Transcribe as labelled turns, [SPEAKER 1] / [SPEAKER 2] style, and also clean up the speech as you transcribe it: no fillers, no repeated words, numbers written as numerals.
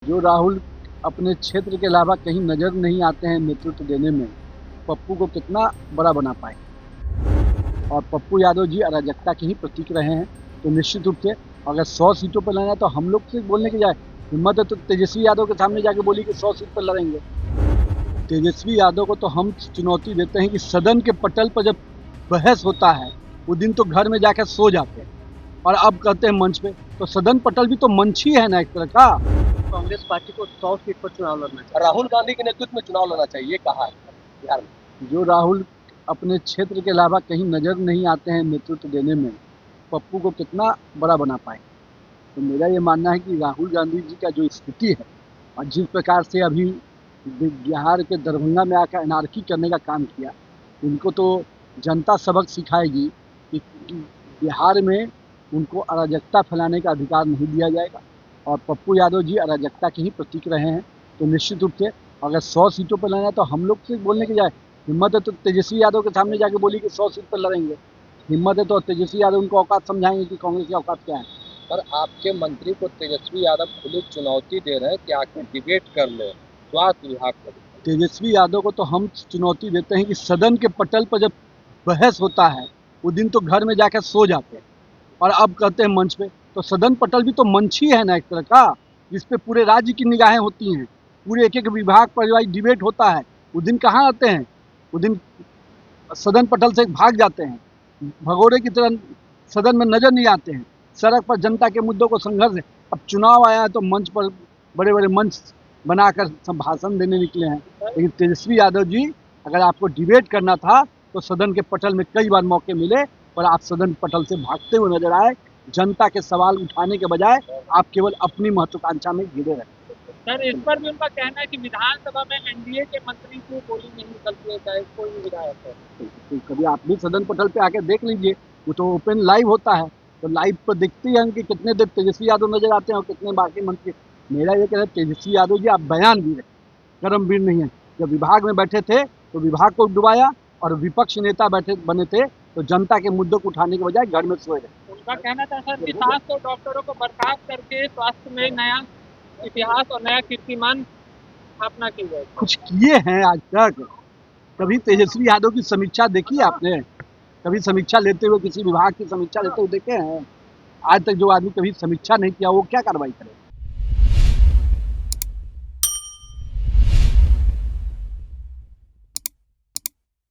[SPEAKER 1] जो राहुल अपने क्षेत्र के अलावा कहीं नजर नहीं आते हैं नेतृत्व देने में, पप्पू को कितना बड़ा बना पाए। और पप्पू यादव जी अराजकता के ही प्रतीक रहे हैं। तो निश्चित रूप से अगर 100 सीटों पर लड़ना है तो हम लोग से बोलने की जाए हिम्मत है तो तेजस्वी यादव के सामने जाके बोली कि 100 सीट पर लड़ेंगे। तेजस्वी यादव को तो हम चुनौती देते हैं कि सदन के पटल पर जब बहस होता है वो दिन तो घर में जाकर सो जाते हैं, और अब कहते हैं मंच पे। तो सदन पटल भी तो मंच ही है ना एक तरह का।
[SPEAKER 2] कांग्रेस पार्टी को 100 सीट पर चुनाव लड़ना चाहिए, राहुल गांधी के नेतृत्व में चुनाव लड़ना चाहिए, कहा है बिहार में।
[SPEAKER 1] जो राहुल अपने क्षेत्र के अलावा कहीं नजर नहीं आते हैं नेतृत्व देने में, पप्पू को कितना बड़ा बना पाए। तो मेरा ये मानना है कि राहुल गांधी जी का जो स्थिति है और जिस प्रकार से अभी बिहार के दरभंगा में आकर एनार्की करने का काम किया, उनको तो जनता सबक सिखाएगी कि बिहार में उनको अराजकता फैलाने का अधिकार नहीं दिया जाएगा। और पप्पू यादव जी अराजकता के ही प्रतीक रहे हैं। तो निश्चित रूप से अगर 100 सीटों पर लड़ना है तो हम लोग से बोलने की जाए हिम्मत है तो तेजस्वी यादव के सामने जाके बोली कि 100 सीट पर लड़ेंगे। हिम्मत है तो तेजस्वी यादव उनको औकात समझाएंगे कि कांग्रेस की औकात क्या है।
[SPEAKER 2] पर आपके मंत्री को तेजस्वी यादव खुली चुनौती दे रहे हैं कि आके डिबेट कर ले स्वास्थ्य विभाग पर।
[SPEAKER 1] तेजस्वी यादव को तो हम चुनौती देते हैं कि सदन के पटल पर जब बहस होता है वो दिन तो घर में जाकर सो जाते हैं, और अब कहते हैं मंच पे। तो सदन पटल भी तो मंच ही है ना एक तरह का, जिसपे पूरे राज्य की निगाहें होती हैं, पूरे एक एक विभाग पर डिबेट होता है। वो दिन कहाँ आते हैं, वो दिन सदन पटल से भाग जाते हैं, भगोड़े की तरह सदन में नजर नहीं आते हैं। सड़क पर जनता के मुद्दों को संघर्ष है। अब चुनाव आया है तो मंच पर बड़े बड़े मंच बनाकर सब भाषण देने निकले हैं। लेकिन तेजस्वी यादव जी, अगर आपको डिबेट करना था तो सदन के पटल में कई बार मौके मिले, पर आप सदन पटल से भागते हुए नजर आए। जनता के सवाल उठाने के बजाय आप केवल अपनी महत्वाकांक्षा में घिरे रहे।
[SPEAKER 3] सर, इस पर भी उनका कहना है कि विधानसभा में एनडीए के मंत्री की बोली नहीं निकलती है, चाहे कोई भी विधायक है।
[SPEAKER 1] तो कभी आप भी सदन पटल पे आके देख लीजिए, वो तो ओपन लाइव होता है। तो लाइव पर दिखती है कि कितने देर तेजस्वी यादव नजर आते हैं और कितने बाकी मंत्री। मेरा ये कहना है तेजस्वी यादव जी आप बयान वीर है, कर्मवीर नहीं है। जब विभाग में बैठे थे तो विभाग को डुबाया, और विपक्ष नेता बैठे बने थे तो जनता के मुद्दों को उठाने के बजाय घर में सोए रहे।
[SPEAKER 3] उनका कहना था सर कि 700 डॉक्टरों को बर्खास्त करके स्वास्थ्य में नया इतिहास और नया कीर्तिमान स्थापना की जाए।
[SPEAKER 1] कुछ किए हैं आज तक? कभी तेजस्वी यादव की समीक्षा देखी आपने? कभी समीक्षा लेते हुए, किसी विभाग की समीक्षा लेते हुए देखे हैं? आज तक जो आदमी कभी समीक्षा नहीं किया वो क्या कार्रवाई करे?